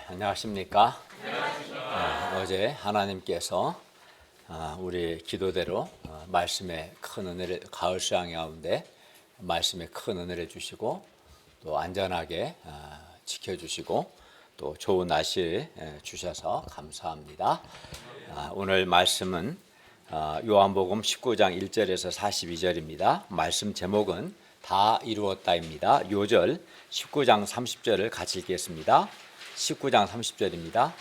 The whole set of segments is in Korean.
안녕하십니까? 어제 하나님께서 우리 기도대로 말씀의 큰 은혜를 가을 수양 가운데 말씀의 큰 은혜를 주시고 또 안전하게 지켜주시고 또 좋은 날씨 주셔서 감사합니다. 오늘 말씀은 요한복음 19장 1절에서 42절입니다. 말씀 제목은 다 이루었다입니다. 요절 19장 30절을 같이 읽겠습니다. 19장 30절입니다.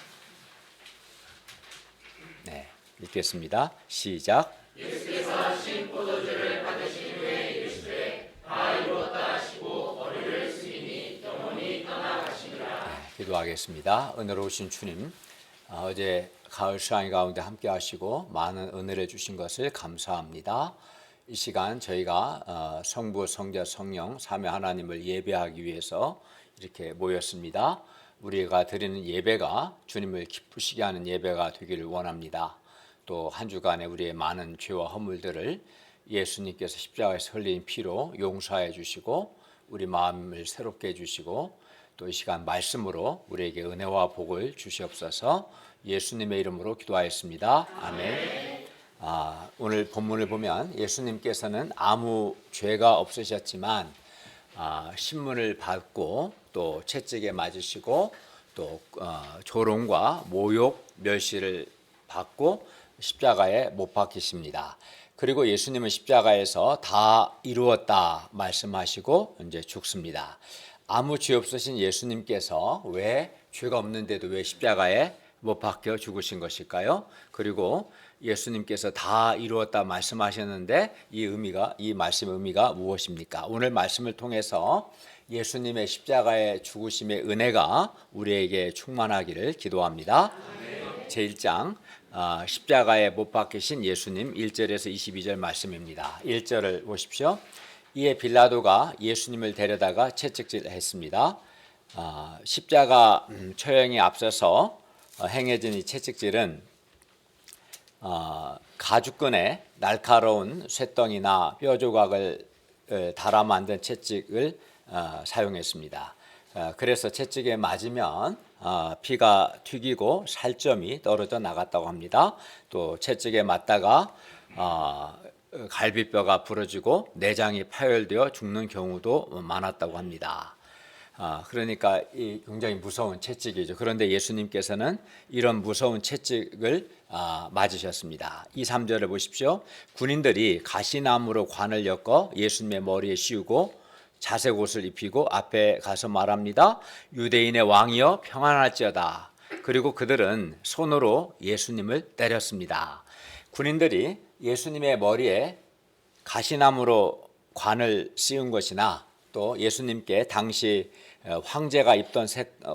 네, 읽겠습니다. 시작. 예수께서 신 포도주를 받으신 후에 이르시되 다 이루었다 하시고 머리를 숙이니 영혼이 떠나가시니라. 네, 기도하겠습니다. 은혜로우신 주님, 어제 가을 수양회 가운데 함께 하시고 많은 은혜를 주신 것을 감사합니다. 이 시간 저희가 성부, 성자, 성령 삼위 하나님을 예배하기 위해서 이렇게 모였습니다. 우리가 드리는 예배가 주님을 기쁘시게 하는 예배가 되기를 원합니다. 또 한 주간에 우리의 많은 죄와 허물들을 예수님께서 십자가에서 흘린 피로 용서해 주시고 우리 마음을 새롭게 해주시고 또 이 시간 말씀으로 우리에게 은혜와 복을 주시옵소서. 예수님의 이름으로 기도하였습니다. 아멘. 오늘 본문을 보면 예수님께서는 아무 죄가 없으셨지만 신문을 받고 또 채찍에 맞으시고 또 조롱과 모욕, 멸시를 받고 십자가에 못 박히십니다. 그리고 예수님은 십자가에서 다 이루었다 말씀하시고 이제 죽습니다. 아무 죄 없으신 예수님께서 왜 죄가 없는데도 왜 십자가에 못 박혀 죽으신 것일까요? 그리고 예수님께서 다 이루었다 말씀하셨는데 이 말씀의 의미가 무엇입니까? 오늘 말씀을 통해서 예수님의 십자가의 죽으심의 은혜가 우리에게 충만하기를 기도합니다. 제1장 십자가에 못 박히신 예수님 1절에서 22절 말씀입니다. 1절을 보십시오. 이에 빌라도가 예수님을 데려다가 채찍질했습니다. 십자가 처형에 앞서서 행해진 이 채찍질은 가죽끈에 날카로운 쇠덩이나 뼈 조각을 달아 만든 채찍을 사용했습니다. 그래서 채찍에 맞으면 피가 튀기고 살점이 떨어져 나갔다고 합니다. 또 채찍에 맞다가 갈비뼈가 부러지고 내장이 파열되어 죽는 경우도 많았다고 합니다. 그러니까 굉장히 무서운 채찍이죠. 그런데 예수님께서는 이런 무서운 채찍을 맞으셨습니다. 2, 3절을 보십시오. 군인들이 가시나무로 관을 엮어 예수님의 머리에 씌우고 자색 옷을 입히고 앞에 가서 말합니다. 유대인의 왕이여 평안할지어다. 그리고 그들은 손으로 예수님을 때렸습니다. 군인들이 예수님의 머리에 가시나무로 관을 씌운 것이나 또 예수님께 당시 황제가 입던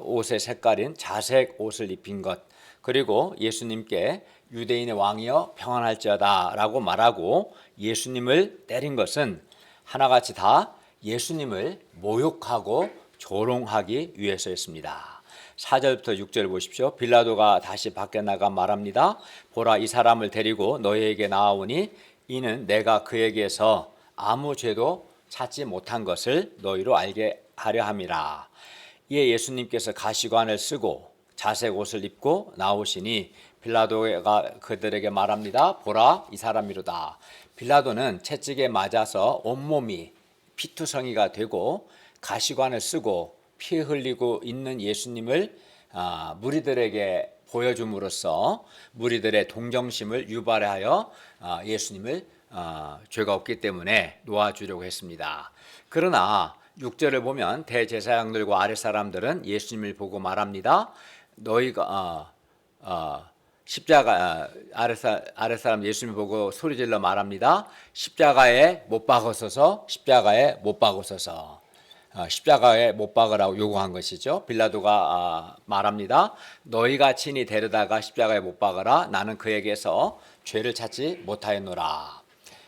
옷의 색깔인 자색 옷을 입힌 것, 그리고 예수님께 유대인의 왕이여 평안할지어다 라고 말하고 예수님을 때린 것은 하나같이 다 예수님을 모욕하고 조롱하기 위해서였습니다. 4절부터 6절 보십시오. 빌라도가 다시 밖에 나가 말합니다. 보라, 이 사람을 데리고 너희에게 나아오니 이는 내가 그에게서 아무 죄도 찾지 못한 것을 너희로 알게 하려 함이라. 이에 예수님께서 가시관을 쓰고 자색 옷을 입고 나오시니 빌라도가 그들에게 말합니다. 보라, 이 사람이로다. 빌라도는 채찍에 맞아서 온몸이 피투성이가 되고 가시관을 쓰고 피 흘리고 있는 예수님을 무리들에게 보여줌으로써 무리들의 동정심을 유발하여 예수님을 죄가 없기 때문에 놓아주려고 했습니다. 그러나 6절을 보면 대제사장들과 아랫사람들은 예수님을 보고 말합니다. 너희가 십자가 아랫사람 예수님을 보고 소리질러 말합니다. 십자가에 못 박으소서, 십자가에 못 박으소서. 십자가에 못 박으라고 요구한 것이죠. 빌라도가 말합니다. 너희가 친히 데려다가 십자가에 못 박으라. 나는 그에게서 죄를 찾지 못하였노라.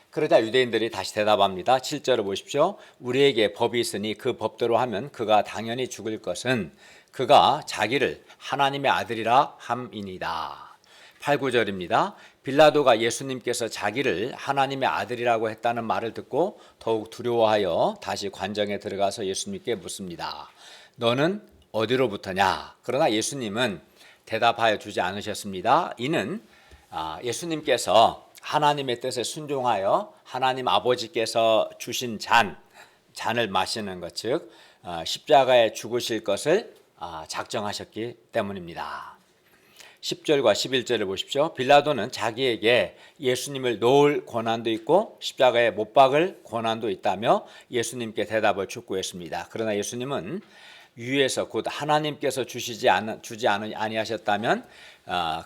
그러자 유대인들이 다시 대답합니다. 7절을 보십시오. 우리에게 법이 있으니 그 법대로 하면 그가 당연히 죽을 것은 그가 자기를 하나님의 아들이라 함이니이다. 8, 9절입니다. 빌라도가 예수님께서 자기를 하나님의 아들이라고 했다는 말을 듣고 더욱 두려워하여 다시 관정에 들어가서 예수님께 묻습니다. 너는 어디로부터냐? 그러나 예수님은 대답하여 주지 않으셨습니다. 이는 예수님께서 하나님의 뜻에 순종하여 하나님 아버지께서 주신 잔을 마시는 것, 즉 십자가에 죽으실 것을 작정하셨기 때문입니다. 10절과 11절을 보십시오. 빌라도는 자기에게 예수님을 놓을 권한도 있고 십자가에 못 박을 권한도 있다며 예수님께 대답을 촉구했습니다. 그러나 예수님은 위에서 곧 하나님께서 주지 아니하셨다면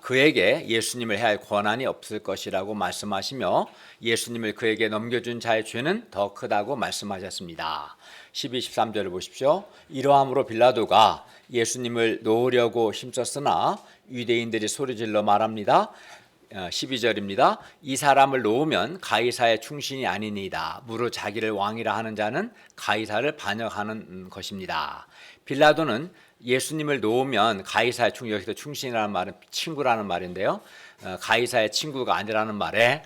그에게 예수님을 해야 할 권한이 없을 것이라고 말씀하시며 예수님을 그에게 넘겨준 자의 죄는 더 크다고 말씀하셨습니다. 12, 13절을 보십시오. 이러함으로 빌라도가 예수님을 놓으려고 힘썼으나 유대인들이 소리질러 말합니다. 12절입니다. 이 사람을 놓으면 가이사의 충신이 아니니이다. 무릇 자기를 왕이라 하는 자는 가이사를 반역하는 것입니다. 빌라도는 예수님을 놓으면 가이사의 여기서 충신이라는 말은 친구라는 말인데요. 가이사의 친구가 아니라는 말에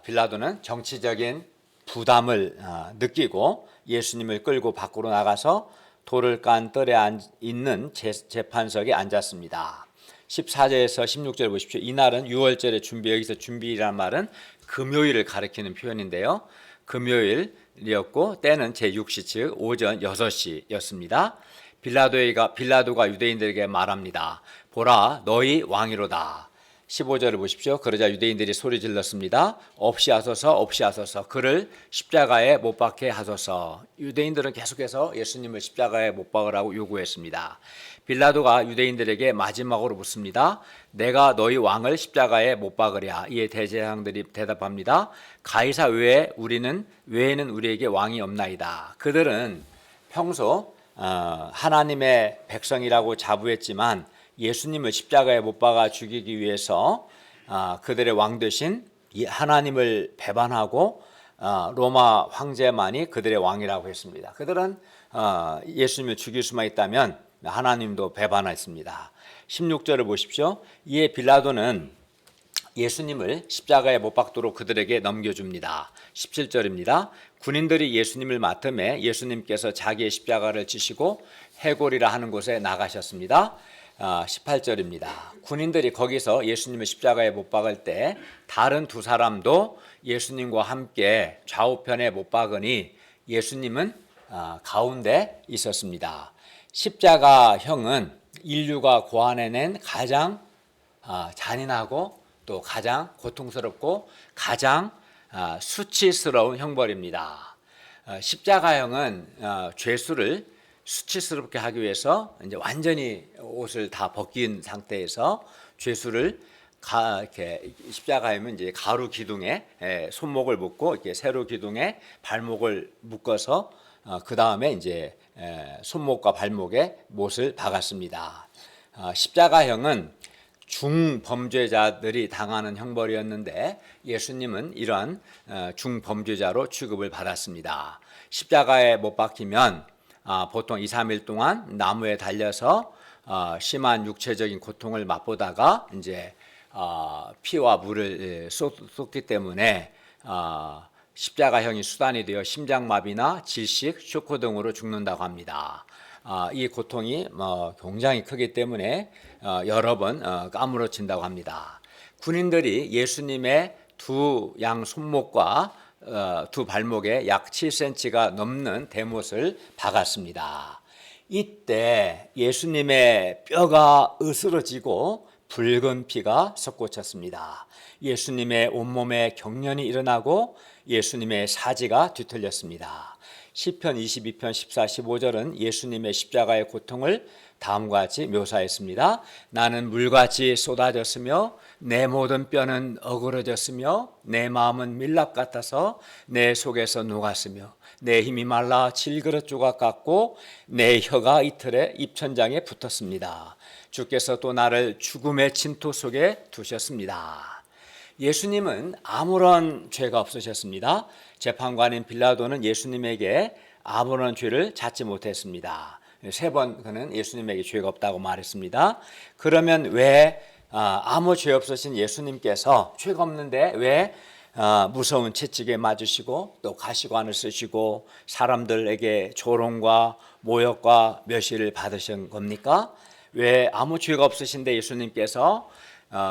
빌라도는 정치적인 부담을 느끼고 예수님을 끌고 밖으로 나가서 돌을 깐 뜰에 있는 재판석에 앉았습니다. 14절에서 16절 보십시오. 이날은 6월절의 준비, 여기서 준비라는 말은 금요일을 가리키는 표현인데요. 금요일이었고 때는 제6시 즉 오전 6시였습니다. 빌라도가 유대인들에게 말합니다. 보라 너희 왕이로다. 15절을 보십시오. 그러자 유대인들이 소리 질렀습니다. 없이 하소서 그를 십자가에 못 박게 하소서. 유대인들은 계속해서 예수님을 십자가에 못 박으라고 요구했습니다. 빌라도가 유대인들에게 마지막으로 묻습니다. 내가 너희 왕을 십자가에 못 박으랴. 이에 대제사장들이 대답합니다. 가이사 외에는 우리에게 왕이 없나이다. 그들은 평소 하나님의 백성이라고 자부했지만 예수님을 십자가에 못 박아 죽이기 위해서 그들의 왕 되신 하나님을 배반하고 로마 황제만이 그들의 왕이라고 했습니다. 그들은 예수님을 죽일 수만 있다면 하나님도 배반했습니다. 16절을 보십시오. 이에 빌라도는 예수님을 십자가에 못 박도록 그들에게 넘겨줍니다. 17절입니다. 군인들이 예수님을 맡음에 예수님께서 자기의 십자가를 지시고 해골이라 하는 곳에 나가셨습니다. 18절입니다. 군인들이 거기서 예수님을 십자가에 못 박을 때 다른 두 사람도 예수님과 함께 좌우편에 못 박으니 예수님은 가운데 있었습니다. 십자가형은 인류가 고안해낸 가장 잔인하고 또 가장 고통스럽고 가장 수치스러운 형벌입니다. 십자가형은 죄수를 수치스럽게 하기 위해서 이제 완전히 옷을 다 벗긴 상태에서 죄수를 이렇게 십자가형은 이제 가루 기둥에 손목을 묶고 이렇게 세로 기둥에 발목을 묶어서 그 다음에 이제 손목과 발목에 못을 박았습니다. 십자가형은 중범죄자들이 당하는 형벌이었는데 예수님은 이러한 중범죄자로 취급을 받았습니다. 십자가에 못 박히면 보통 2, 3일 동안 나무에 달려서 심한 육체적인 고통을 맛보다가 이제 피와 물을 쏟기 때문에 십자가형이 수단이 되어 심장마비나 질식, 쇼크 등으로 죽는다고 합니다. 이 고통이 굉장히 크기 때문에 여러 번 까무러친다고 합니다. 군인들이 예수님의 두 양 손목과 두 발목에 약 7cm가 넘는 대못을 박았습니다. 이때 예수님의 뼈가 으스러지고 붉은 피가 솟구쳤습니다. 예수님의 온몸에 경련이 일어나고 예수님의 사지가 뒤틀렸습니다. 시편 22편 14, 15절은 예수님의 십자가의 고통을 다음과 같이 묘사했습니다. 나는 물같이 쏟아졌으며 내 모든 뼈는 어그러졌으며 내 마음은 밀랍 같아서 내 속에서 녹았으며 내 힘이 말라 질그릇 조각 같고 내 혀가 이틀에 입천장에 붙었습니다. 주께서 또 나를 죽음의 침토 속에 두셨습니다. 예수님은 아무런 죄가 없으셨습니다. 재판관인 빌라도는 예수님에게 아무런 죄를 찾지 못했습니다. 3번 그는 예수님에게 죄가 없다고 말했습니다. 그러면 왜 아무 죄 없으신 예수님께서 죄가 없는데 왜 무서운 채찍에 맞으시고 또 가시관을 쓰시고 사람들에게 조롱과 모욕과 멸시를 받으신 겁니까? 왜 아무 죄가 없으신데 예수님께서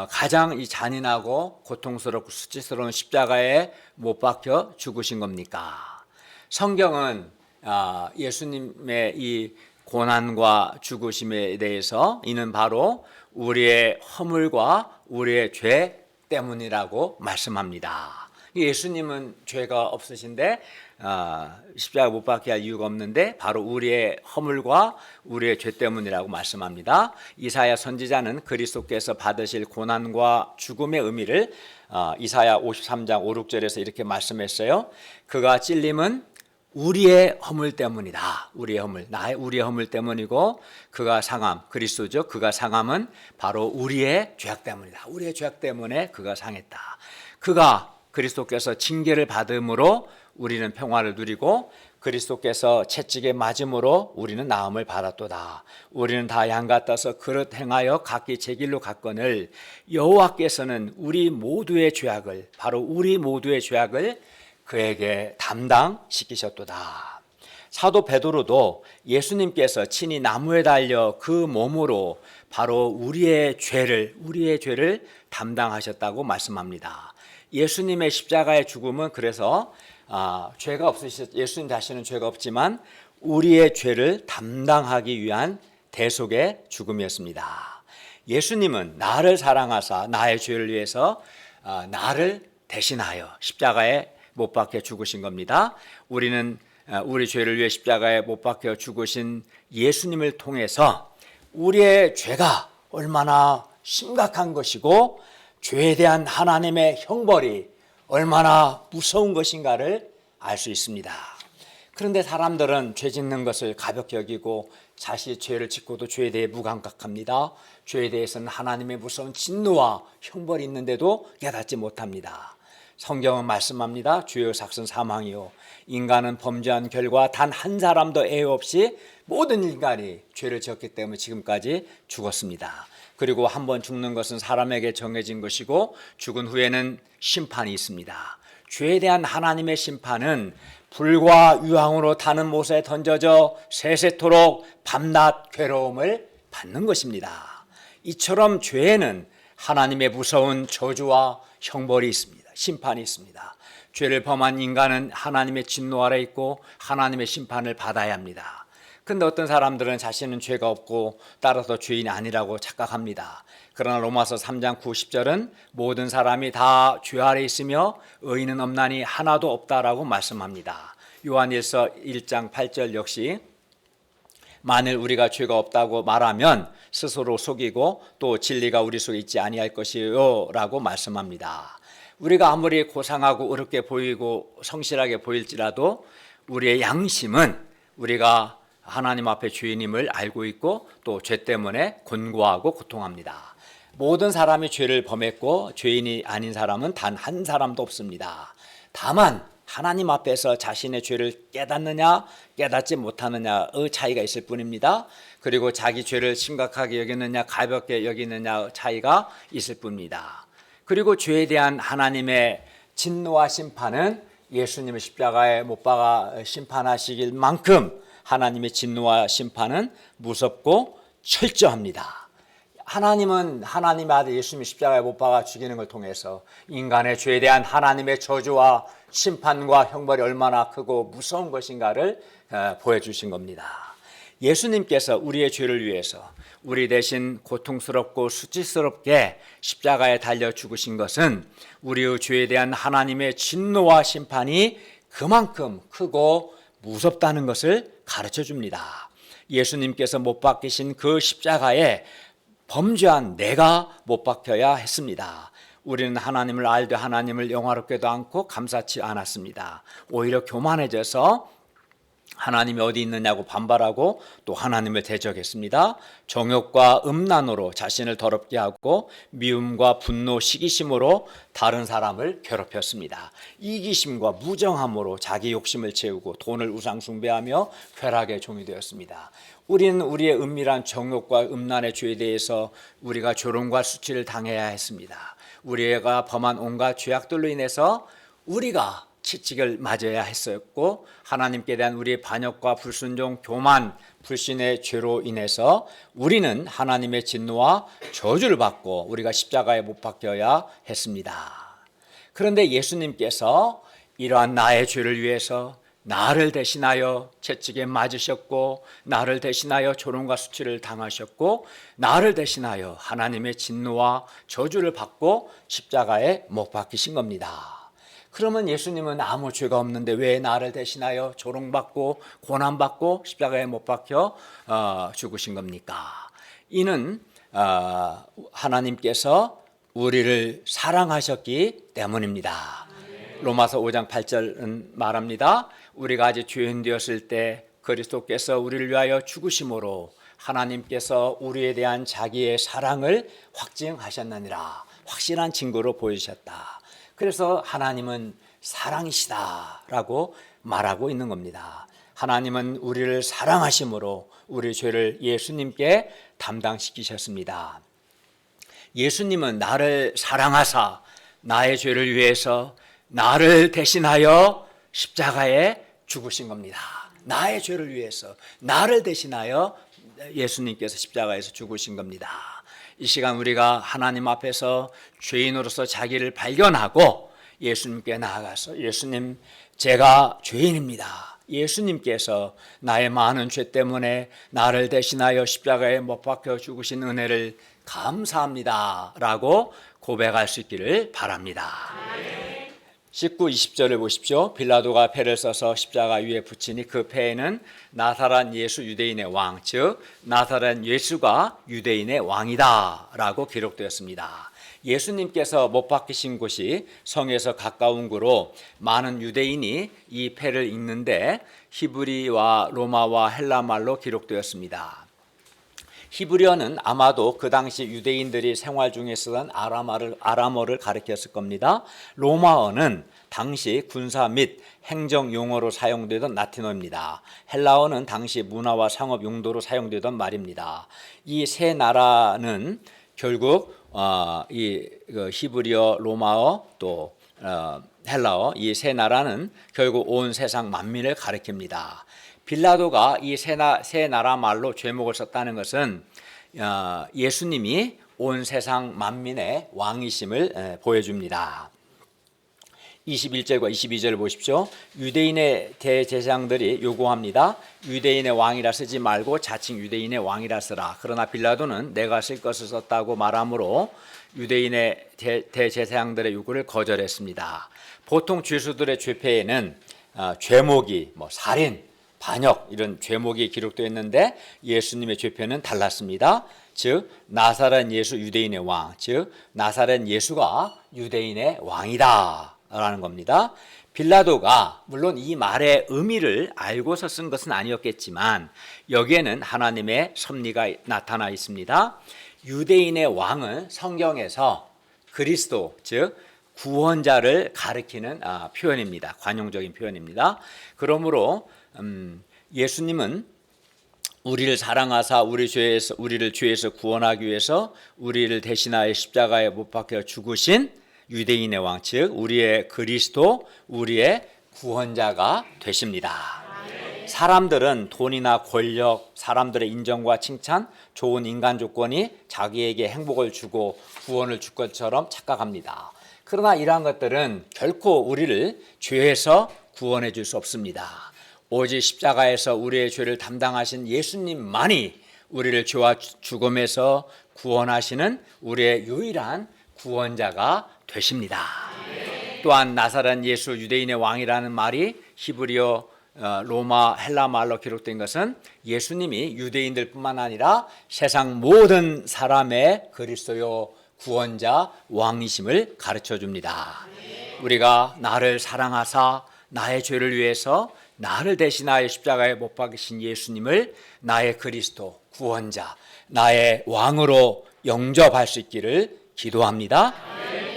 가장 이 잔인하고 고통스럽고 수치스러운 십자가에 못 박혀 죽으신 겁니까? 성경은 예수님의 이 고난과 죽으심에 대해서 이는 바로 우리의 허물과 우리의 죄 때문이라고 말씀합니다. 예수님은 죄가 없으신데 십자가 못 박게 할 이유가 없는데 바로 우리의 허물과 우리의 죄 때문이라고 말씀합니다. 이사야 선지자는 그리스도께서 받으실 고난과 죽음의 의미를 이사야 53장 5, 6절에서 이렇게 말씀했어요. 그가 찔림은 우리의 허물 때문이다. 우리의 허물 때문이고 그가 상함, 그리스도죠. 그가 상함은 바로 우리의 죄악 때문이다. 우리의 죄악 때문에 그가 상했다. 그리스도께서 징계를 받음으로 우리는 평화를 누리고 그리스도께서 채찍에 맞음으로 우리는 나음을 받았도다. 우리는 다 양 같아서 그릇 행하여 각기 제 길로 갔거늘 여호와께서는 우리 모두의 죄악을 바로 우리 모두의 죄악을 그에게 담당시키셨도다. 사도 베드로도 예수님께서 친히 나무에 달려 그 몸으로 바로 우리의 죄를 담당하셨다고 말씀합니다. 예수님의 십자가의 죽음은 그래서 죄가 없으신 예수님 자신은 죄가 없지만 우리의 죄를 담당하기 위한 대속의 죽음이었습니다. 예수님은 나를 사랑하사 나의 죄를 위해서 나를 대신하여 십자가에 못 박혀 죽으신 겁니다. 우리는 우리 죄를 위해 십자가에 못 박혀 죽으신 예수님을 통해서 우리의 죄가 얼마나 심각한 것이고 죄에 대한 하나님의 형벌이 얼마나 무서운 것인가를 알 수 있습니다. 그런데 사람들은 죄 짓는 것을 가볍게 여기고 자신이 죄를 짓고도 죄에 대해 무감각합니다. 죄에 대해서는 하나님의 무서운 진노와 형벌이 있는데도 깨닫지 못합니다. 성경은 말씀합니다. 주의 삭은 사망이요 인간은 범죄한 결과 단 한 사람도 애 없이 모든 인간이 죄를 지었기 때문에 지금까지 죽었습니다. 그리고 한 번 죽는 것은 사람에게 정해진 것이고 죽은 후에는 심판이 있습니다. 죄에 대한 하나님의 심판은 불과 유황으로 타는 못에 던져져 세세토록 밤낮 괴로움을 받는 것입니다. 이처럼 죄에는 하나님의 무서운 저주와 형벌이 있습니다. 심판이 있습니다. 죄를 범한 인간은 하나님의 진노 아래 있고 하나님의 심판을 받아야 합니다. 그런데 어떤 사람들은 자신은 죄가 없고 따라서 죄인이 아니라고 착각합니다. 그러나 로마서 3장 9, 10절은 모든 사람이 다 죄 아래 있으며 의인은 없나니 하나도 없다라고 말씀합니다. 요한일서 1장 8절 역시 만일 우리가 죄가 없다고 말하면 스스로 속이고 또 진리가 우리 속에 있지 아니할 것이요 라고 말씀합니다. 우리가 아무리 고상하고 어렵게 보이고 성실하게 보일지라도 우리의 양심은 우리가 하나님 앞에 죄인임을 알고 있고 또 죄 때문에 곤고하고 고통합니다. 모든 사람이 죄를 범했고 죄인이 아닌 사람은 단 한 사람도 없습니다. 다만 하나님 앞에서 자신의 죄를 깨닫느냐 깨닫지 못하느냐의 차이가 있을 뿐입니다. 그리고 자기 죄를 심각하게 여기느냐 가볍게 여기느냐 차이가 있을 뿐입니다. 그리고 죄에 대한 하나님의 진노와 심판은 예수님의 십자가에 못 박아 심판하시길 만큼 하나님의 진노와 심판은 무섭고 철저합니다. 하나님은 하나님의 아들 예수님이 십자가에 못 박아 죽이는 걸 통해서 인간의 죄에 대한 하나님의 저주와 심판과 형벌이 얼마나 크고 무서운 것인가를 보여주신 겁니다. 예수님께서 우리의 죄를 위해서 우리 대신 고통스럽고 수치스럽게 십자가에 달려 죽으신 것은 우리의 죄에 대한 하나님의 진노와 심판이 그만큼 크고 무섭다는 것을 가르쳐 줍니다. 예수님께서 못 박히신 그 십자가에 범죄한 내가 못 박혀야 했습니다. 우리는 하나님을 알되 하나님을 영화롭게도 않고 감사치 않았습니다. 오히려 교만해져서 하나님이 어디 있느냐고 반발하고 또 하나님을 대적했습니다. 정욕과 음란으로 자신을 더럽게 하고 미움과 분노, 시기심으로 다른 사람을 괴롭혔습니다. 이기심과 무정함으로 자기 욕심을 채우고 돈을 우상 숭배하며 쾌락의 종이 되었습니다. 우리는 우리의 은밀한 정욕과 음란의 죄에 대해서 우리가 조롱과 수치를 당해야 했습니다. 우리가 범한 온갖 죄악들로 인해서 우리가 채찍을 맞아야 했었고, 하나님께 대한 우리의 반역과 불순종, 교만, 불신의 죄로 인해서 우리는 하나님의 진노와 저주를 받고 우리가 십자가에 못 박혀야 했습니다. 그런데 예수님께서 이러한 나의 죄를 위해서 나를 대신하여 채찍에 맞으셨고, 나를 대신하여 조롱과 수치를 당하셨고, 나를 대신하여 하나님의 진노와 저주를 받고 십자가에 못 박히신 겁니다. 그러면 예수님은 아무 죄가 없는데 왜 나를 대신하여 조롱받고 고난받고 십자가에 못 박혀 죽으신 겁니까? 이는 하나님께서 우리를 사랑하셨기 때문입니다. 로마서 5장 8절은 말합니다. 우리가 아직 죄인 되었을 때 그리스도께서 우리를 위하여 죽으심으로 하나님께서 우리에 대한 자기의 사랑을 확증하셨느니라. 확실한 증거로 보여주셨다. 그래서 하나님은 사랑이시다라고 말하고 있는 겁니다. 하나님은 우리를 사랑하심으로 우리 죄를 예수님께 담당시키셨습니다. 예수님은 나를 사랑하사 나의 죄를 위해서 나를 대신하여 십자가에 죽으신 겁니다. 나의 죄를 위해서 나를 대신하여 예수님께서 십자가에서 죽으신 겁니다. 이 시간 우리가 하나님 앞에서 죄인으로서 자기를 발견하고 예수님께 나아가서 예수님, 제가 죄인입니다. 예수님께서 나의 많은 죄 때문에 나를 대신하여 십자가에 못 박혀 죽으신 은혜를 감사합니다 라고 고백할 수 있기를 바랍니다. 19, 20절을 보십시오. 빌라도가 패를 써서 십자가 위에 붙이니 그 패에는 나사렛 예수 유대인의 왕, 즉 나사렛 예수가 유대인의 왕이다 라고 기록되었습니다. 예수님께서 못 박히신 곳이 성에서 가까운 곳으로 많은 유대인이 이 패를 읽는데 히브리와 로마와 헬라말로 기록되었습니다. 히브리어는 아마도 그 당시 유대인들이 생활 중에 쓰던 아람어를 가리켰을 겁니다. 로마어는 당시 군사 및 행정 용어로 사용되던 라틴어입니다. 헬라어는 당시 문화와 상업 용도로 사용되던 말입니다. 이 세 나라는 결국 이 히브리어, 로마어 또 헬라어 이 세 나라는 결국 온 세상 만민을 가리킵니다. 빌라도가 이 세 나라 말로 죄목을 썼다는 것은 예수님이 온 세상 만민의 왕이심을 보여줍니다. 21절과 22절을 보십시오. 유대인의 대제사장들이 요구합니다. 유대인의 왕이라 쓰지 말고 자칭 유대인의 왕이라 쓰라. 그러나 빌라도는 내가 쓸 것을 썼다고 말하므로 유대인의 대제사장들의 요구를 거절했습니다. 보통 죄수들의 죄패에는 죄목이 살인, 반역 이런 죄목이 기록되어 있는데 예수님의 죄표는 달랐습니다. 즉 나사렛 예수 유대인의 왕, 즉 나사렛 예수가 유대인의 왕이다 라는 겁니다. 빌라도가 물론 이 말의 의미를 알고서 쓴 것은 아니었겠지만 여기에는 하나님의 섭리가 나타나 있습니다. 유대인의 왕은 성경에서 그리스도, 즉 구원자를 가리키는 표현입니다. 관용적인 표현입니다. 그러므로 예수님은 우리를 사랑하사 우리를 죄에서 구원하기 위해서 우리를 대신하여 십자가에 못 박혀 죽으신 유대인의 왕, 즉 우리의 그리스도, 우리의 구원자가 되십니다. 사람들은 돈이나 권력, 사람들의 인정과 칭찬, 좋은 인간 조건이 자기에게 행복을 주고 구원을 줄 것처럼 착각합니다. 그러나 이러한 것들은 결코 우리를 죄에서 구원해 줄 수 없습니다. 오직 십자가에서 우리의 죄를 담당하신 예수님만이 우리를 죄와 죽음에서 구원하시는 우리의 유일한 구원자가 되십니다. 또한 나사렛 예수 유대인의 왕이라는 말이 히브리어, 로마, 헬라 말로 기록된 것은 예수님이 유대인들뿐만 아니라 세상 모든 사람의 그리스도요 구원자 왕이심을 가르쳐 줍니다. 우리가 나를 사랑하사 나의 죄를 위해서 나를 대신하여 십자가에 못 박으신 예수님을 나의 그리스도, 구원자, 나의 왕으로 영접할 수 있기를 기도합니다.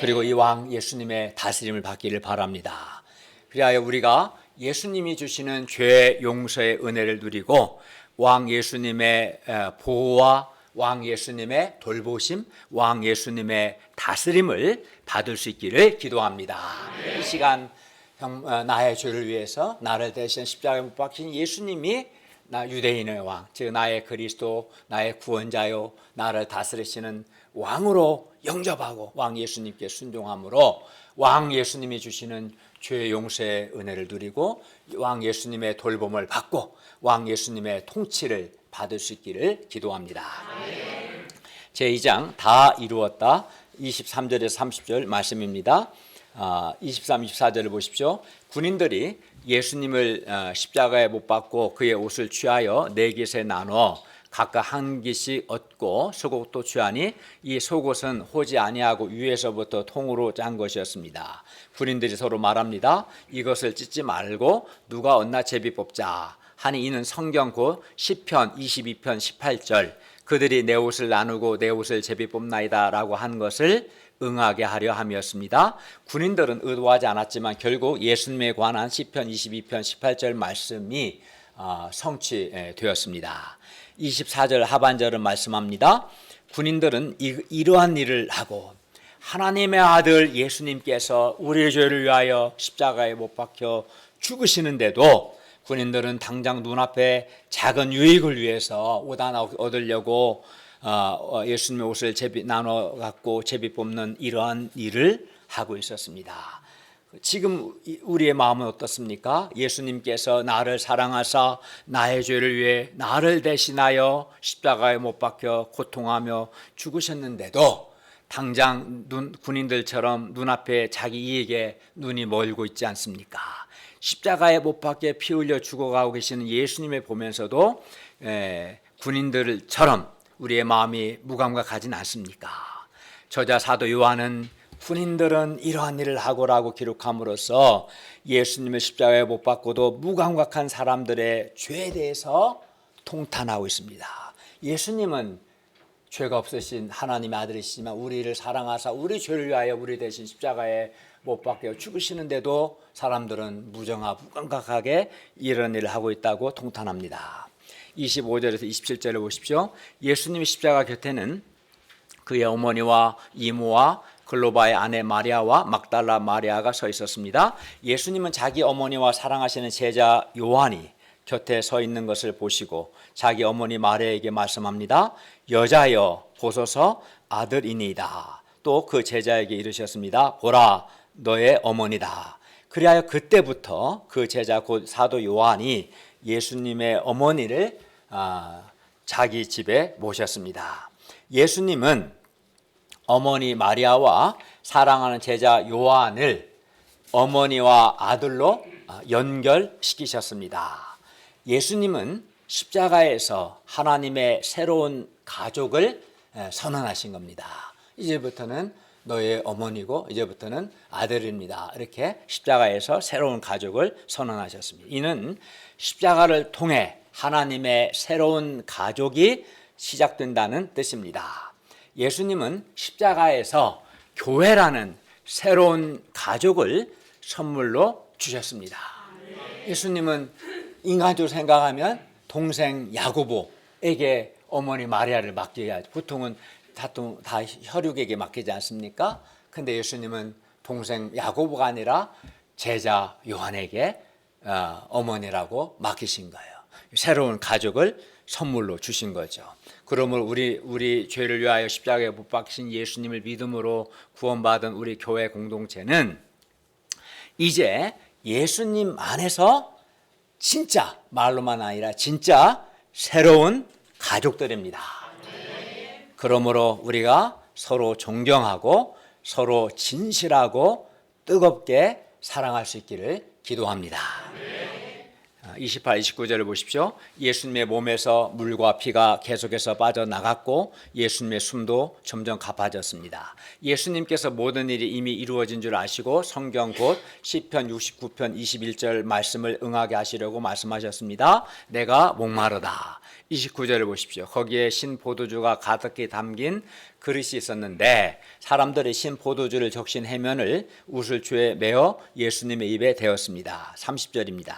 그리고 이 왕 예수님의 다스림을 받기를 바랍니다. 그리하여 우리가 예수님이 주시는 죄 용서의 은혜를 누리고 왕 예수님의 보호와 왕 예수님의 돌보심, 왕 예수님의 다스림을 받을 수 있기를 기도합니다. 이 시간 나의 죄를 위해서 나를 대신 십자가에 못 박힌 예수님이 나 유대인의 왕, 즉 나의 그리스도, 나의 구원자요, 나를 다스리시는 왕으로 영접하고 왕 예수님께 순종함으로 왕 예수님이 주시는 죄 용서의 은혜를 누리고 왕 예수님의 돌봄을 받고 왕 예수님의 통치를 받을 수 있기를 기도합니다. 제2장 다 이루었다. 23절에서 30절 말씀입니다. 23, 24절을 보십시오. 군인들이 예수님을 십자가에 못 박고 그의 옷을 취하여 네 깃에 나눠 각각 한 깃씩 얻고 속옷도 취하니 이 속옷은 호지 아니하고 위에서부터 통으로 짠 것이었습니다. 군인들이 서로 말합니다. 이것을 찢지 말고 누가 얻나 제비 뽑자 하니 이는 성경 곧 시편 22편 18절 그들이 내 옷을 나누고 내 옷을 제비 뽑나이다 라고 한 것을 응하게 하려 함이었습니다. 군인들은 의도하지 않았지만 결국 예수님에 관한 시편 22편 18절 말씀이 성취되었습니다. 24절 하반절은 말씀합니다. 군인들은 이러한 일을 하고 하나님의 아들 예수님께서 우리의 죄를 위하여 십자가에 못 박혀 죽으시는데도 군인들은 당장 눈앞에 작은 유익을 위해서 옷 하나 얻으려고 예수님의 옷을 나눠 갖고 제비 뽑는 이러한 일을 하고 있었습니다. 지금 우리의 마음은 어떻습니까? 예수님께서 나를 사랑하사 나의 죄를 위해 나를 대신하여 십자가에 못 박혀 고통하며 죽으셨는데도 당장 군인들처럼 눈앞에 자기 이익에 눈이 멀고 있지 않습니까? 십자가에 못 박혀 피 흘려 죽어가고 계시는 예수님을 보면서도 군인들처럼 우리의 마음이 무감각하진 않습니까? 저자 사도 요한은 군인들은 이러한 일을 하고라고 기록함으로써 예수님을 십자가에 못 박고도 무감각한 사람들의 죄에 대해서 통탄하고 있습니다. 예수님은 죄가 없으신 하나님의 아들이시지만 우리를 사랑하사 우리 죄를 위하여 우리 대신 십자가에 못 박혀 죽으시는데도 사람들은 무감각하게 이런 일을 하고 있다고 통탄합니다. 25절에서 27절을 보십시오. 예수님 십자가 곁에는 그의 어머니와 이모와 글로바의 아내 마리아와 막달라 마리아가 서 있었습니다. 예수님은 자기 어머니와 사랑하시는 제자 요한이 곁에 서 있는 것을 보시고 자기 어머니 마리아에게 말씀합니다. 여자여 보소서 아들이니이다. 또 그 제자에게 이르셨습니다. 보라 너의 어머니다. 그리하여 그때부터 그 제자 곧 사도 요한이 예수님의 어머니를 자기 집에 모셨습니다. 예수님은 어머니 마리아와 사랑하는 제자 요한을 어머니와 아들로 연결시키셨습니다. 예수님은 십자가에서 하나님의 새로운 가족을 선언하신 겁니다. 이제부터는 너의 어머니고 이제부터는 아들입니다. 이렇게 십자가에서 새로운 가족을 선언하셨습니다. 이는 십자가를 통해 하나님의 새로운 가족이 시작된다는 뜻입니다. 예수님은 십자가에서 교회라는 새로운 가족을 선물로 주셨습니다. 예수님은 인간적으로 생각하면 동생 야고보에게 어머니 마리아를 맡겨야지. 보통은 다 혈육에게 맡기지 않습니까? 근데 예수님은 동생 야고보가 아니라 제자 요한에게 어머니라고 맡기신 거예요. 새로운 가족을 선물로 주신 거죠. 그러므로 우리 죄를 위하여 십자가에 못 박히신 예수님을 믿음으로 구원받은 우리 교회 공동체는 이제 예수님 안에서 진짜 말로만 아니라 진짜 새로운 가족들입니다. 그러므로 우리가 서로 존경하고 서로 진실하고 뜨겁게 사랑할 수 있기를 기도합니다. 28, 29절을 보십시오. 예수님의 몸에서 물과 피가 계속해서 빠져나갔고 예수님의 숨도 점점 가빠졌습니다. 예수님께서 모든 일이 이미 이루어진 줄 아시고 성경 곧 시편 69편 21절 말씀을 응하게 하시려고 말씀하셨습니다. 내가 목마르다. 29절을 보십시오. 거기에 신 포도주가 가득히 담긴 그릇이 있었는데 사람들이 신 포도주를 적신 해면을 우슬주에 메어 예수님의 입에 대었습니다. 30절입니다.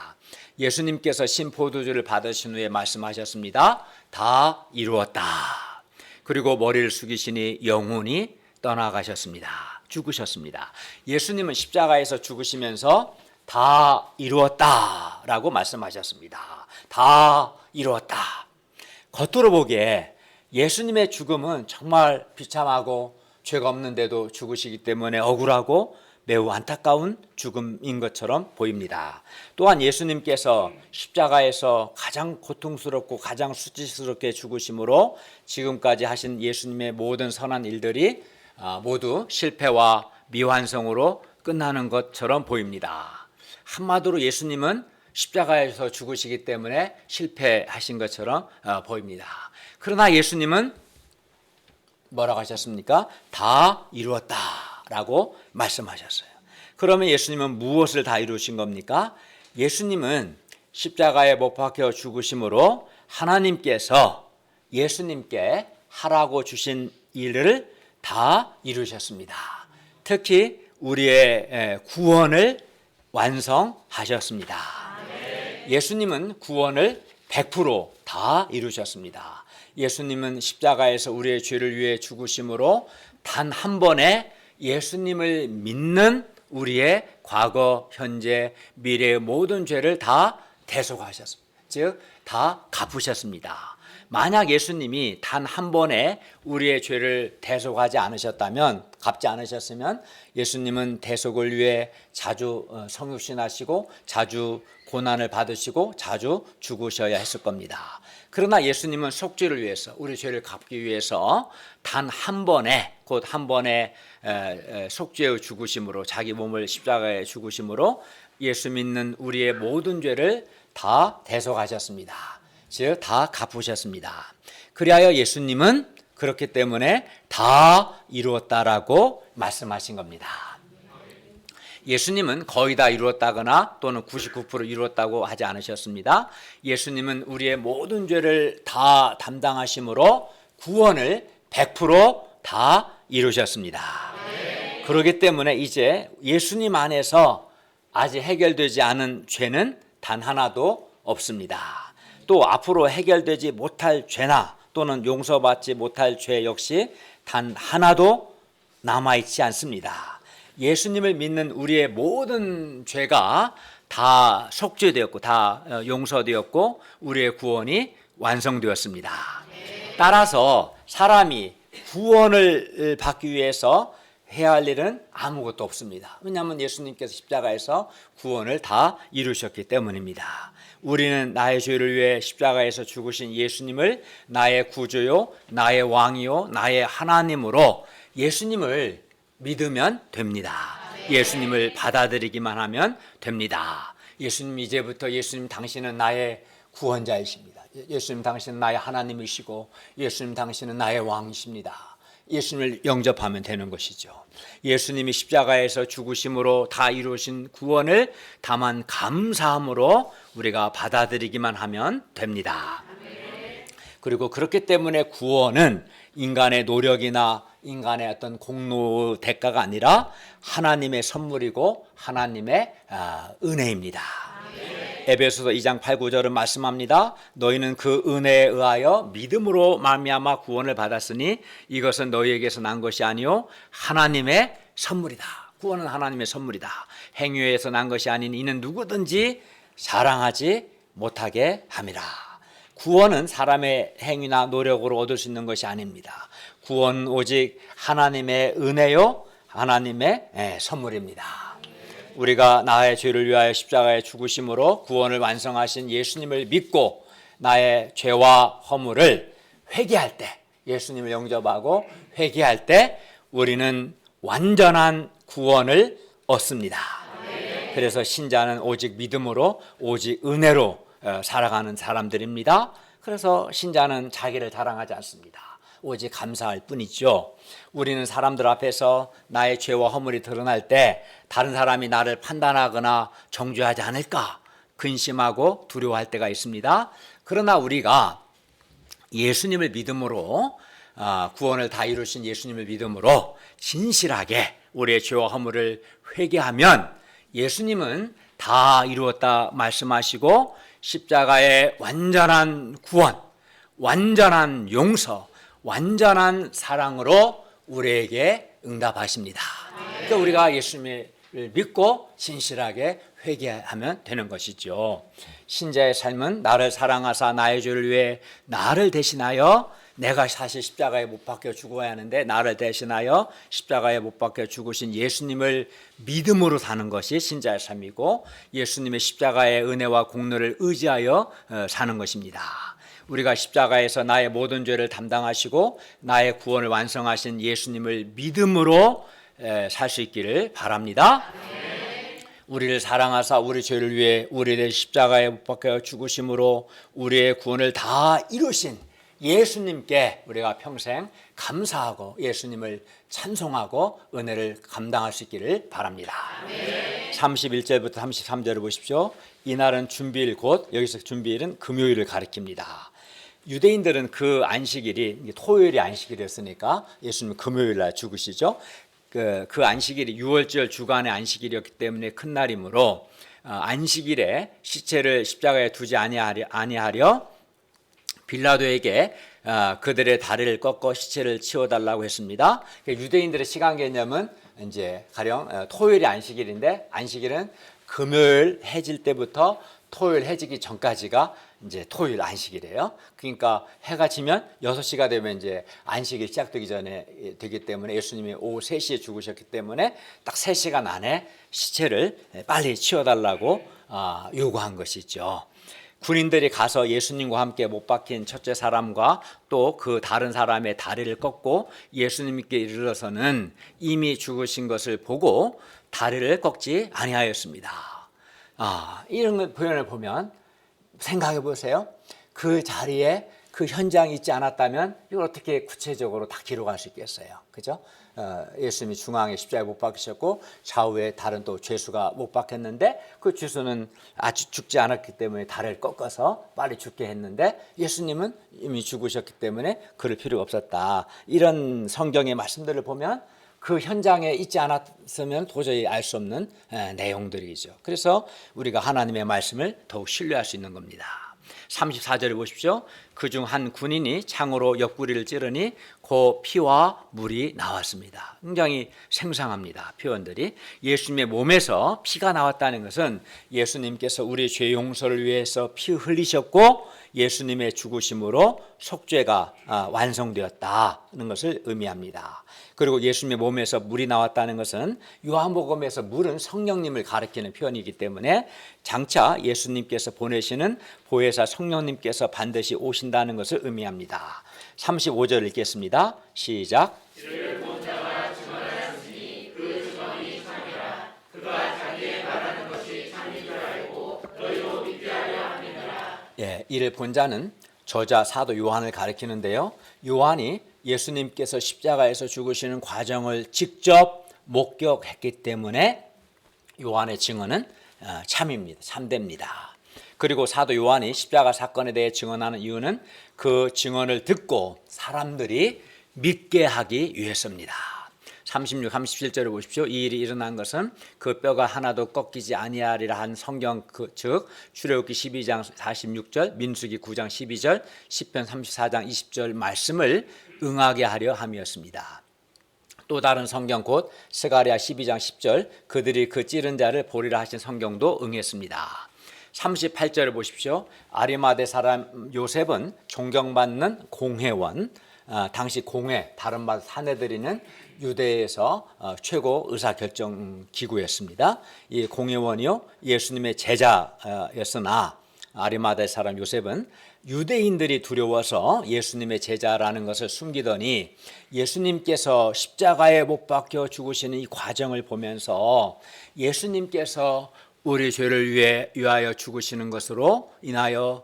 예수님께서 신 포도주를 받으신 후에 말씀하셨습니다. 다 이루었다. 그리고 머리를 숙이시니 영혼이 떠나가셨습니다. 죽으셨습니다. 예수님은 십자가에서 죽으시면서 다 이루었다라고 말씀하셨습니다. 다 이루었다. 겉으로 보기에 예수님의 죽음은 정말 비참하고 죄가 없는데도 죽으시기 때문에 억울하고 매우 안타까운 죽음인 것처럼 보입니다. 또한 예수님께서 십자가에서 가장 고통스럽고 가장 수치스럽게 죽으심으로 지금까지 하신 예수님의 모든 선한 일들이 모두 실패와 미완성으로 끝나는 것처럼 보입니다. 한마디로 예수님은 십자가에서 죽으시기 때문에 실패하신 것처럼 보입니다. 그러나 예수님은 뭐라고 하셨습니까? 다 이루었다라고 말씀하셨어요. 그러면 예수님은 무엇을 다 이루신 겁니까? 예수님은 십자가에 못 박혀 죽으심으로 하나님께서 예수님께 하라고 주신 일을 다 이루셨습니다. 특히 우리의 구원을 완성하셨습니다. 예수님은 구원을 100% 이루셨습니다. 예수님은 십자가에서 우리의 죄를 위해 죽으심으로 단 한 번에 예수님을 믿는 우리의 과거, 현재, 미래의 모든 죄를 다 대속하셨습니다. 즉, 다 갚으셨습니다. 만약 예수님이 단 한 번에 우리의 죄를 대속하지 않으셨다면, 갚지 않으셨으면 예수님은 대속을 위해 자주 성육신하시고 자주 고난을 받으시고 자주 죽으셔야 했을 겁니다. 그러나 예수님은 속죄를 위해서, 우리 죄를 갚기 위해서 단 한 번에, 곧 한 번에 속죄의 죽으심으로, 자기 몸을 십자가에 죽으심으로 예수 믿는 우리의 모든 죄를 다 대속하셨습니다. 즉, 다 갚으셨습니다. 그리하여 예수님은 그렇기 때문에 다 이루었다라고 말씀하신 겁니다. 예수님은 거의 다 이루었다거나 또는 99% 이루었다고 하지 않으셨습니다. 예수님은 우리의 모든 죄를 다 담당하심으로 구원을 100% 이루셨습니다. 그렇기 때문에 이제 예수님 안에서 아직 해결되지 않은 죄는 단 하나도 없습니다. 또 앞으로 해결되지 못할 죄나 또는 용서받지 못할 죄 역시 단 하나도 남아있지 않습니다. 예수님을 믿는 우리의 모든 죄가 다 속죄되었고 다 용서되었고 우리의 구원이 완성되었습니다. 따라서 사람이 구원을 받기 위해서 해야 할 일은 아무것도 없습니다. 왜냐하면 예수님께서 십자가에서 구원을 다 이루셨기 때문입니다. 우리는 나의 죄를 위해 십자가에서 죽으신 예수님을 나의 구주요, 나의 왕이요, 나의 하나님으로 예수님을 믿으면 됩니다. 예수님을 받아들이기만 하면 됩니다. 예수님, 이제부터 예수님 당신은 나의 구원자이십니다. 예수님 당신은 나의 하나님이시고 예수님 당신은 나의 왕이십니다. 예수님을 영접하면 되는 것이죠. 예수님이 십자가에서 죽으심으로 다 이루신 구원을 다만 감사함으로 우리가 받아들이기만 하면 됩니다. 그리고 그렇기 때문에 구원은 인간의 노력이나 인간의 어떤 공로 대가가 아니라 하나님의 선물이고 하나님의 은혜입니다. 에베소서 2장 8, 9절은 말씀합니다. 너희는 그 은혜에 의하여 믿음으로 말미암아 구원을 받았으니 이것은 너희에게서 난 것이 아니요 하나님의 선물이다. 구원은 하나님의 선물이다. 행위에서 난 것이 아닌 이는 누구든지 자랑하지 못하게 함이라. 구원은 사람의 행위나 노력으로 얻을 수 있는 것이 아닙니다. 구원은 오직 하나님의 은혜요 하나님의 선물입니다. 우리가 나의 죄를 위하여 십자가에 죽으심으로 구원을 완성하신 예수님을 믿고 나의 죄와 허물을 회개할 때, 예수님을 영접하고 회개할 때 우리는 완전한 구원을 얻습니다. 그래서 신자는 오직 믿음으로 오직 은혜로 살아가는 사람들입니다. 그래서 신자는 자기를 자랑하지 않습니다. 오직 감사할 뿐이죠. 우리는 사람들 앞에서 나의 죄와 허물이 드러날 때 다른 사람이 나를 판단하거나 정죄하지 않을까 근심하고 두려워할 때가 있습니다. 그러나 우리가 예수님을 믿음으로 구원을 다 이루신 예수님을 믿음으로 진실하게 우리의 죄와 허물을 회개하면 예수님은 다 이루었다 말씀하시고 십자가의 완전한 구원, 완전한 용서, 완전한 사랑으로 우리에게 응답하십니다. 그러니까 우리가 예수님을 믿고 진실하게 회개하면 되는 것이죠. 신자의 삶은 나를 사랑하사 나의 죄를 위해 나를 대신하여, 내가 사실 십자가에 못 박혀 죽어야 하는데 나를 대신하여 십자가에 못 박혀 죽으신 예수님을 믿음으로 사는 것이 신자의 삶이고, 예수님의 십자가의 은혜와 공로를 의지하여 사는 것입니다. 우리가 십자가에서 나의 모든 죄를 담당하시고 나의 구원을 완성하신 예수님을 믿음으로 살 수 있기를 바랍니다. 우리를 사랑하사 우리 죄를 위해 우리를 십자가에 못 박혀 죽으심으로 우리의 구원을 다 이루신 예수님께 우리가 평생 감사하고 예수님을 찬송하고 은혜를 감당할 수 있기를 바랍니다. 31절부터 33절을 보십시오. 이날은 준비일, 곧 여기서 준비일은 금요일을 가리킵니다. 유대인들은 그 안식일이 토요일이 안식일이었으니까 예수님은 금요일 날 죽으시죠. 그 안식일이 6월절 주간의 안식일이었기 때문에 큰 날이므로 안식일에 시체를 십자가에 두지 아니하려 빌라도에게 그들의 다리를 꺾어 시체를 치워달라고 했습니다. 유대인들의 시간 개념은 이제 가령 토요일이 안식일인데, 안식일은 금요일 해질 때부터 토요일 해지기 전까지가 이제 토요일 안식이래요. 그러니까 해가 지면 6시가 되면 이제 안식이 시작되기 전에 되기 때문에 예수님이 오후 3시에 죽으셨기 때문에 딱 3시간 안에 시체를 빨리 치워달라고 요구한 것이죠. 군인들이 가서 예수님과 함께 못 박힌 첫째 사람과 또 그 다른 사람의 다리를 꺾고 예수님께 이르러서는 이미 죽으신 것을 보고 다리를 꺾지 아니하였습니다. 이런 표현을 보면 생각해 보세요. 그 자리에 그 현장이 있지 않았다면 이걸 어떻게 구체적으로 다 기록할 수 있겠어요? 그죠? 예수님이 중앙에 십자가에 못 박히셨고 좌우에 다른 또 죄수가 못 박혔는데, 그 죄수는 아직 죽지 않았기 때문에 다리를 꺾어서 빨리 죽게 했는데 예수님은 이미 죽으셨기 때문에 그럴 필요가 없었다. 이런 성경의 말씀들을 보면 그 현장에 있지 않았으면 도저히 알 수 없는 내용들이죠. 그래서 우리가 하나님의 말씀을 더욱 신뢰할 수 있는 겁니다. 34절을 보십시오. 그중 한 군인이 창으로 옆구리를 찌르니 그 피와 물이 나왔습니다. 굉장히 생생합니다. 표현들이. 예수님의 몸에서 피가 나왔다는 것은 예수님께서 우리 죄 용서를 위해서 피 흘리셨고 예수님의 죽으심으로 속죄가 완성되었다는 것을 의미합니다. 그리고 예수님의 몸에서 물이 나왔다는 것은 요한복음에서 물은 성령님을 가리키는 표현이기 때문에 장차 예수님께서 보내시는 보혜사 성령님께서 반드시 오신다는 것을 의미합니다. 35절 읽겠습니다. 시작. 이를 본 자는 저자 사도 요한을 가리키는데요. 요한이 예수님께서 십자가에서 죽으시는 과정을 직접 목격했기 때문에 요한의 증언은 참입니다. 참됩니다. 그리고 사도 요한이 십자가 사건에 대해 증언하는 이유는 그 증언을 듣고 사람들이 믿게 하기 위해서입니다. 36, 37절을 보십시오. 이 일이 일어난 것은 그 뼈가 하나도 꺾이지 아니하리라 한 성경 즉 출애굽기 12장 46절, 민수기 9장 12절, 시편 34장 20절 말씀을 응하게 하려 함이었습니다. 또 다른 성경 곧 스가랴 12장 10절 그들이 그 찌른 자를 보리라 하신 성경도 응했습니다. 38절을 보십시오. 아리마대 사람 요셉은 존경받는 공회원, 당시 공회, 다른 말 사내들이는 유대에서 최고 의사결정 기구였습니다. 이 공회원이요 예수님의 제자였으나 아리마대 사람 요셉은 유대인들이 두려워서 예수님의 제자라는 것을 숨기더니 예수님께서 십자가에 못 박혀 죽으시는 이 과정을 보면서 예수님께서 우리 죄를 위하여 죽으시는 것으로 인하여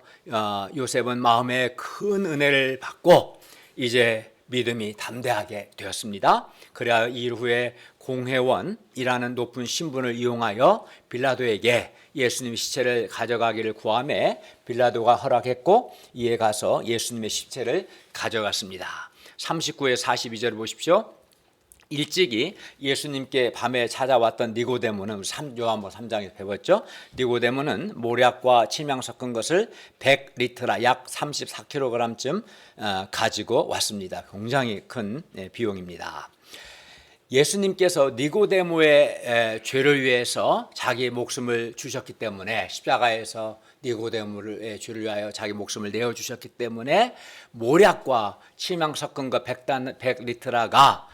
요셉은 마음에 큰 은혜를 받고 이제 믿음이 담대하게 되었습니다. 그래야 이후에 공회원이라는 높은 신분을 이용하여 빌라도에게 예수님의 시체를 가져가기를 구하매 빌라도가 허락했고 이에 가서 예수님의 시체를 가져갔습니다. 39에 42절을 보십시오. 일찍이 예수님께 밤에 찾아왔던 니고데모는 요한복음 3장에서 배웠죠. 니고데모는 모략과 침향 섞은 것을 100리터라 약 34kg쯤 가지고 왔습니다. 굉장히 큰 비용입니다. 예수님께서 니고데모의 죄를 위해서 자기 목숨을 주셨기 때문에, 십자가에서 니고데모의 죄를 위하여 자기 목숨을 내어주셨기 때문에 모략과 침향 섞은 것 100리터라가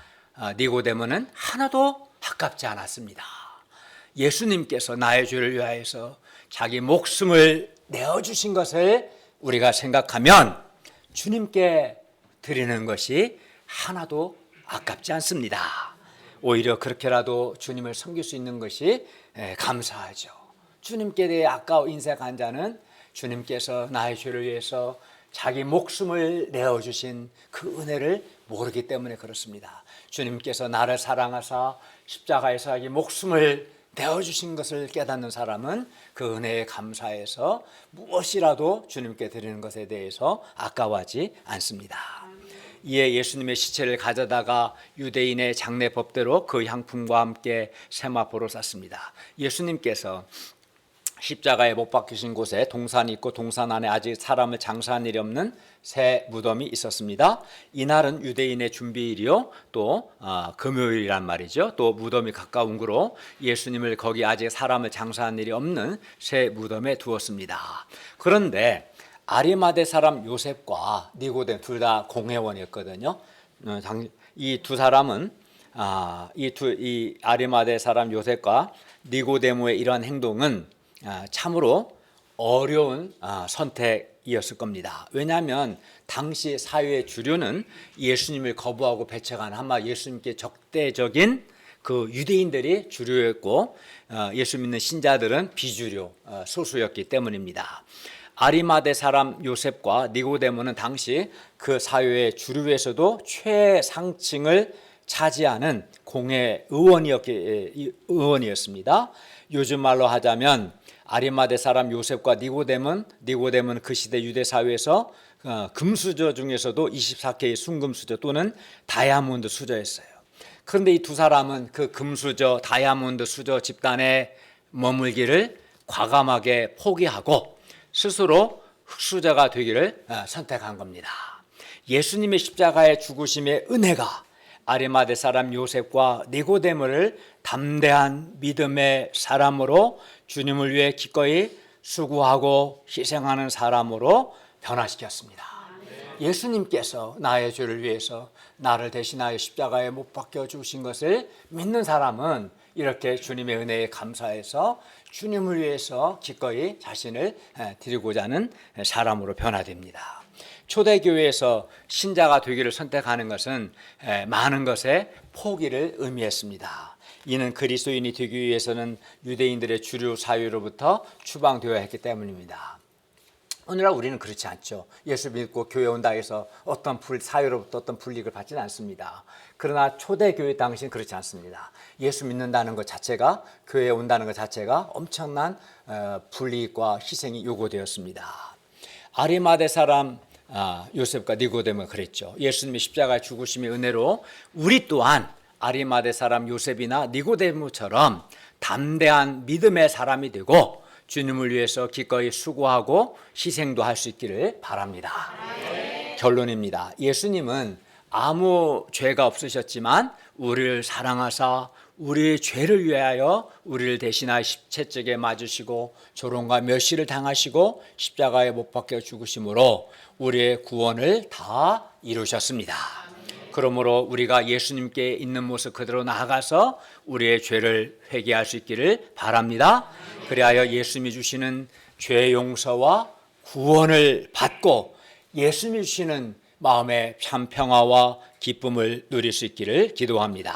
니고데모는 하나도 아깝지 않았습니다. 예수님께서 나의 죄를 위하여서 자기 목숨을 내어주신 것을 우리가 생각하면 주님께 드리는 것이 하나도 아깝지 않습니다. 오히려 그렇게라도 주님을 섬길 수 있는 것이 감사하죠. 주님께 대해 아까워 인색한 자는 주님께서 나의 죄를 위해서 자기 목숨을 내어주신 그 은혜를 모르기 때문에 그렇습니다. 주님께서 나를 사랑하사 십자가에서 자기 목숨을 내어주신 것을 깨닫는 사람은 그 은혜에 감사해서 무엇이라도 주님께 드리는 것에 대해서 아까워하지 않습니다. 이에 예수님의 시체를 가져다가 유대인의 장례 법대로 그 향품과 함께 세마포로 쌌습니다. 예수님께서 십자가에 못 박히신 곳에 동산이 있고 동산 안에 아직 사람을 장사한 일이 없는 새 무덤이 있었습니다. 이날은 유대인의 준비일이요, 또 금요일이란 말이죠. 또 무덤이 가까운 구로 예수님을 거기 아직 사람을 장사한 일이 없는 새 무덤에 두었습니다. 그런데 아리마대 사람 요셉과 니고데모 둘 다 공회원이었거든요. 이 두 사람은 이 아리마대 사람 요셉과 니고데모의 이러한 행동은 참으로 어려운 선택이었을 겁니다. 왜냐하면 당시 사회의 주류는 예수님을 거부하고 배척한, 아마 예수님께 적대적인 그 유대인들이 주류였고 예수 믿는 신자들은 비주류, 소수였기 때문입니다. 아리마대 사람 요셉과 니고데모는 당시 그 사회의 주류에서도 최상층을 차지하는 공회 의원이었습니다. 요즘 말로 하자면 아리마대 사람 요셉과 니고데모는 그 시대 유대 사회에서 금수저 중에서도 24K 순금수저 또는 다이아몬드 수저였어요. 그런데 이 두 사람은 그 금수저, 다이아몬드 수저 집단에 머물기를 과감하게 포기하고 스스로 흙수저가 되기를 선택한 겁니다. 예수님의 십자가의 죽으심의 은혜가 아리마대 사람 요셉과 니고데모를 담대한 믿음의 사람으로, 주님을 위해 기꺼이 수고하고 희생하는 사람으로 변화시켰습니다. 예수님께서 나의 죄를 위해서 나를 대신하여 십자가에 못 박혀 주신 것을 믿는 사람은 이렇게 주님의 은혜에 감사해서 주님을 위해서 기꺼이 자신을 드리고자 하는 사람으로 변화됩니다. 초대교회에서 신자가 되기를 선택하는 것은 많은 것의 포기를 의미했습니다. 이는 그리스도인이 되기 위해서는 유대인들의 주류 사회로부터 추방되어야 했기 때문입니다. 오늘날 우리는 그렇지 않죠. 예수 믿고 교회 온다 해서 사회로부터 어떤 불이익을 받지는 않습니다. 그러나 초대교회 당시는 그렇지 않습니다. 예수 믿는다는 것 자체가, 교회에 온다는 것 자체가 엄청난 불이익과 희생이 요구되었습니다. 아리마대 사람 요셉과 니고데모가 그랬죠. 예수님의 십자가 죽으심의 은혜로 우리 또한 아리마대 사람 요셉이나 니고데모처럼 담대한 믿음의 사람이 되고 주님을 위해서 기꺼이 수고하고 희생도 할 수 있기를 바랍니다. 결론입니다. 예수님은 아무 죄가 없으셨지만 우리를 사랑하사 우리의 죄를 위하여 우리를 대신하여 십체적에 맞으시고 조롱과 멸시를 당하시고 십자가에 못 박혀 죽으심으로 우리의 구원을 다 이루셨습니다. 그러므로 우리가 예수님께 있는 모습 그대로 나아가서 우리의 죄를 회개할 수 있기를 바랍니다. 그리하여 예수님이 주시는 죄 용서와 구원을 받고 예수님이 주시는 마음의 참 평화와 기쁨을 누릴 수 있기를 기도합니다.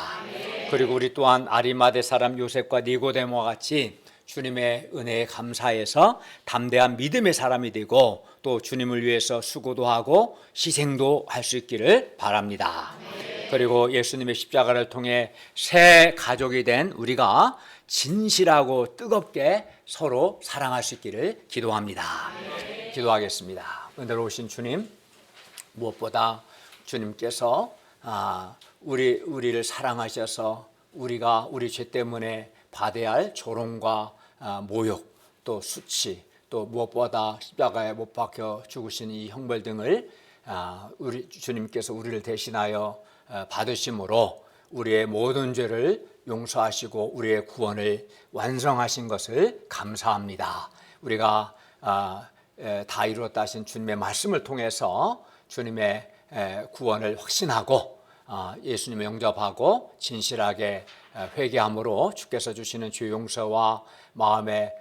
그리고 우리 또한 아리마대 사람 요셉과 니고데모와 같이 주님의 은혜에 감사해서 담대한 믿음의 사람이 되고 또 주님을 위해서 수고도 하고 희생도 할 수 있기를 바랍니다. 그리고 예수님의 십자가를 통해 새 가족이 된 우리가 진실하고 뜨겁게 서로 사랑할 수 있기를 기도합니다. 기도하겠습니다. 은혜로우신 주님, 무엇보다 주님께서 우리를 사랑하셔서 우리가 우리 죄 때문에 받아야 할 조롱과 모욕, 또 수치, 또 무엇보다 십자가에 못 박혀 죽으신 이 형벌 등을 우리 주님께서 우리를 대신하여 받으심으로 우리의 모든 죄를 용서하시고 우리의 구원을 완성하신 것을 감사합니다. 우리가 다 이루었다 하신 주님의 말씀을 통해서 주님의 구원을 확신하고 예수님을 영접하고 진실하게 회개함으로 주께서 주시는 죄 용서와 마음의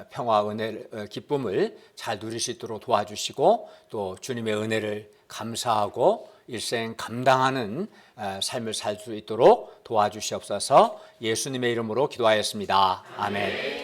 평화, 은혜, 기쁨을 잘 누릴 수 있도록 도와주시고 또 주님의 은혜를 감사하고 일생 감당하는 삶을 살 수 있도록 도와주시옵소서. 예수님의 이름으로 기도하였습니다. 아멘.